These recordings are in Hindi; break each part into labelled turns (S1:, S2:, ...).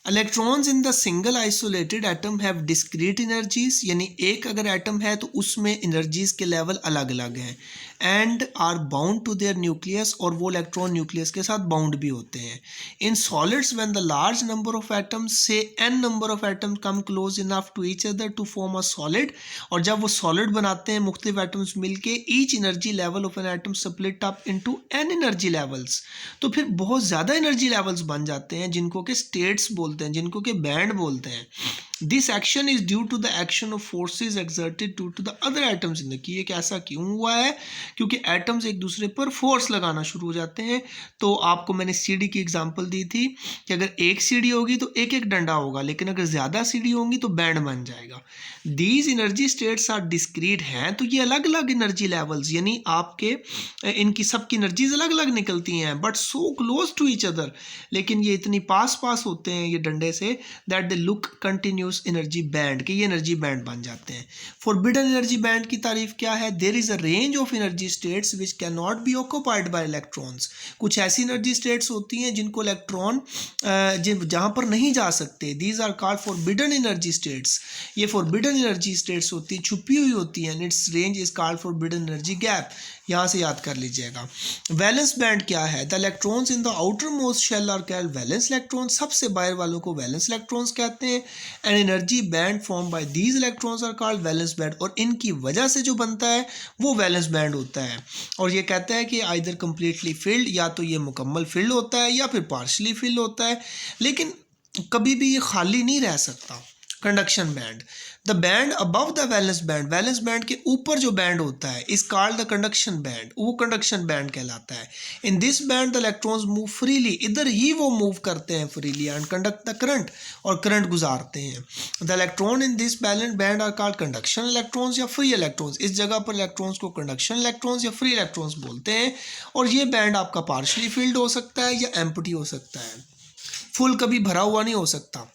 S1: Electrons in the single isolated atom have discrete energies, यानी एक अगर एटम है तो उसमें एनर्जीज के लेवल अलग अलग हैं, and are bound to their nucleus, और वो इलेक्ट्रॉन न्यूक्लियस के साथ बाउंड भी होते हैं। In solids when the large number of atoms से n number of atoms come close enough to each other to form a solid, और जब वो सॉलिड बनाते हैं मुख्तलिफ एटम्स मिलके, each energy level of an atom split up into n energy levels, तो फिर बहुत ज़्यादा एनर्जी लेवल्स बन जाते हैं जिनको कि स्टेट्स बोलते हैं, जिनको कि बैंड बोलते हैं। This action is due to the action of forces exerted to to the other atoms in the key. एक ऐसा क्यों हुआ है? क्योंकि एटम्स एक दूसरे पर फोर्स लगाना शुरू हो जाते हैं। तो आपको मैंने सीडी की एग्जांपल दी थी कि अगर एक सीडी होगी तो एक एक डंडा होगा, लेकिन अगर ज़्यादा सीडी होंगी तो बैंड बन जाएगा। These energy states are discrete हैं, तो ये अलग अलग एनर्जी लेवल्स, यानी आपके इनकी सबकी एनर्जीज अलग अलग निकलती हैं, but so close to each other, लेकिन ये इतनी पास पास होते हैं ये डंडे से, that they look continuous energy band, के ये एनर्जी बैंड बन जाते हैं। फॉरबिडन एनर्जी बैंड की तारीफ क्या है? There is a range of energy states which can not be occupied by electrons. कुछ ऐसी एनर्जी स्टेट्स होती हैं जिनको इलेक्ट्रॉन जहाँ पर नहीं जा सकते, these are called forbidden energy states. ये फॉरबिडन एनर्जी स्टेट्स होती हैं, छुपी हुई होती हैं, it's range is called forbidden energy gap. यहाँ से याद कर लीजिएगा। वैलेंस बैंड क्या है? The electrons in the outermost shell are called valence electron, सबसे बाहर वालों को वैलेंस इलेक्ट्रॉन्स कहते हैं। And energy band form by these electrons are called valence band, और इनकी वजह से जो बनता है वो वैलेंस बैंड होता है। और ये कहता है कि आइदर कंप्लीटली फिल्ड, या तो ये मुकम्मल फिल्ड होता है या फिर पार्शली फिल्ड होता है, लेकिन कभी भी ये खाली नहीं रह सकता। Conduction band, the band above the valence band, valence band के ऊपर जो बैंड होता है is called the conduction band, वो कंडक्शन बैंड कहलाता है। In this band the electrons move freely, इधर ही वो मूव करते हैं freely, and conduct the current, और करंट गुजारते हैं। The electron in this valence band are called conduction electrons या फ्री इलेक्ट्रॉन्स, इस जगह पर इलेक्ट्रॉन्स को कंडक्शन इलेक्ट्रॉन्स या फ्री इलेक्ट्रॉन्स बोलते हैं। और ये बैंड आपका पार्शली फिल्ड हो सकता है या एम्प्टी हो सकता है, फुल कभी भरा हुआ नहीं हो सकता।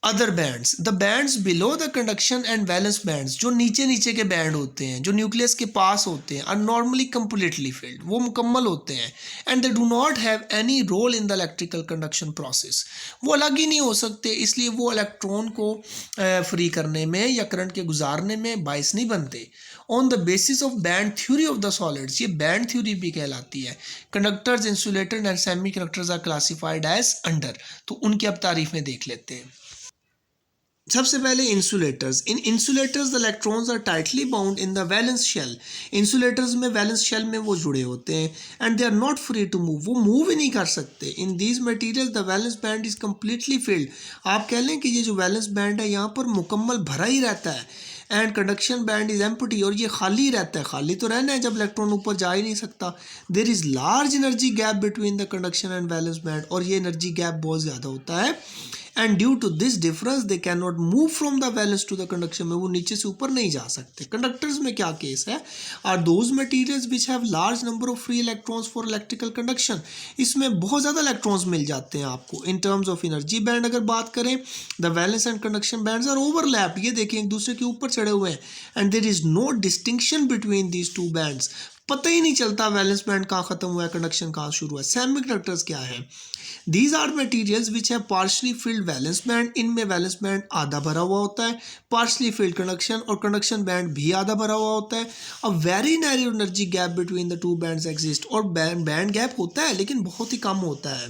S1: Other bands, the bands below the conduction and valence bands, जो नीचे नीचे के बैंड होते हैं जो न्यूक्लियस के पास होते हैं, आर नॉर्मली कंप्लीटली फिल्ड, वो मुकम्मल होते हैं। And they do not have any role in the electrical conduction process, वो अलग ही नहीं हो सकते, इसलिए वो इलेक्ट्रॉन को फ्री करने में या करंट के गुजारने में बाइस नहीं बनते। On the basis of band theory of the solids, ये बैंड थ्योरी भी कहलाती है। Conductors, insulator and semiconductors are classified as under, तो उनकी अब तारीफ में देख लेते हैं। सबसे पहले insulators, in insulators the electrons are tightly bound in the valence shell, insulators में वैलेंस शेल में वो जुड़े होते हैं, and they are not free to move, वो मूव ही नहीं कर सकते। In these material the valence band is completely filled, आप कह लें कि ये जो वैलेंस बैंड है यहाँ पर मुकम्मल भरा ही रहता है। And conduction band is empty, और ये खाली रहता है, खाली तो रहना है जब इलेक्ट्रॉन ऊपर जा ही नहीं सकता। There is large energy gap between the conduction and valence band, और ये एनर्जी गैप बहुत ज़्यादा होता है। And due to this difference they can not move from the valence to the conduction, में वो नीचे से ऊपर नहीं जा सकते। कंडक्टर्स में क्या केस है? Are those materials which have large number of free electrons for electrical conduction, इसमें बहुत ज़्यादा इलेक्ट्रॉन्स मिल जाते हैं आपको। In terms of energy band अगर बात करें, the valence and conduction bands are overlap, ये देखिए एक दूसरे के ऊपर चढ़े हुए हैं। And there is no distinction between these two bands, पता ही नहीं चलता वैलेंस बैंड कहाँ खत्म हुआ है, कंडक्शन कहाँ शुरू है। सेमीकंडक्टर्स क्या है? These are materials which have partially filled valence band, इनमें वैलेंस बैंड आधा भरा हुआ होता है, पार्शली फिल्ड कंडक्शन, और कंडक्शन बैंड भी आधा भरा हुआ होता है। A very narrow energy gap between the two bands exist, और बैंड गैप होता है लेकिन बहुत ही कम होता है।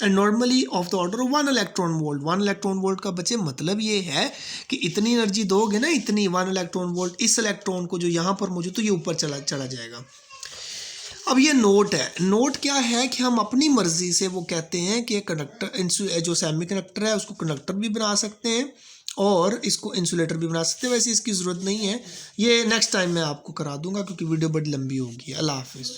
S1: And normally of the order of 1 electron volt, 1 electron volt का बच्चे मतलब ये है कि इतनी एनर्जी दोगे ना, इतनी 1 इलेक्ट्रॉन वोल्ट, इस इलेक्ट्रॉन को जो यहाँ पर मौजूद, तो ये ऊपर चला जाएगा। अब ये नोट है, नोट क्या है कि हम अपनी मर्जी से वो कहते हैं कि कंडक्टर, जो सेमी कंडक्टर है उसको कंडक्टर भी बना सकते हैं और इसको इंसुलेटर भी बना सकते हैं। वैसे इसकी ज़रूरत नहीं है, ये नेक्स्ट टाइम मैं आपको करा दूंगा क्योंकि वीडियो बड़ी लंबी होगी। अल्लाह हाफिज़।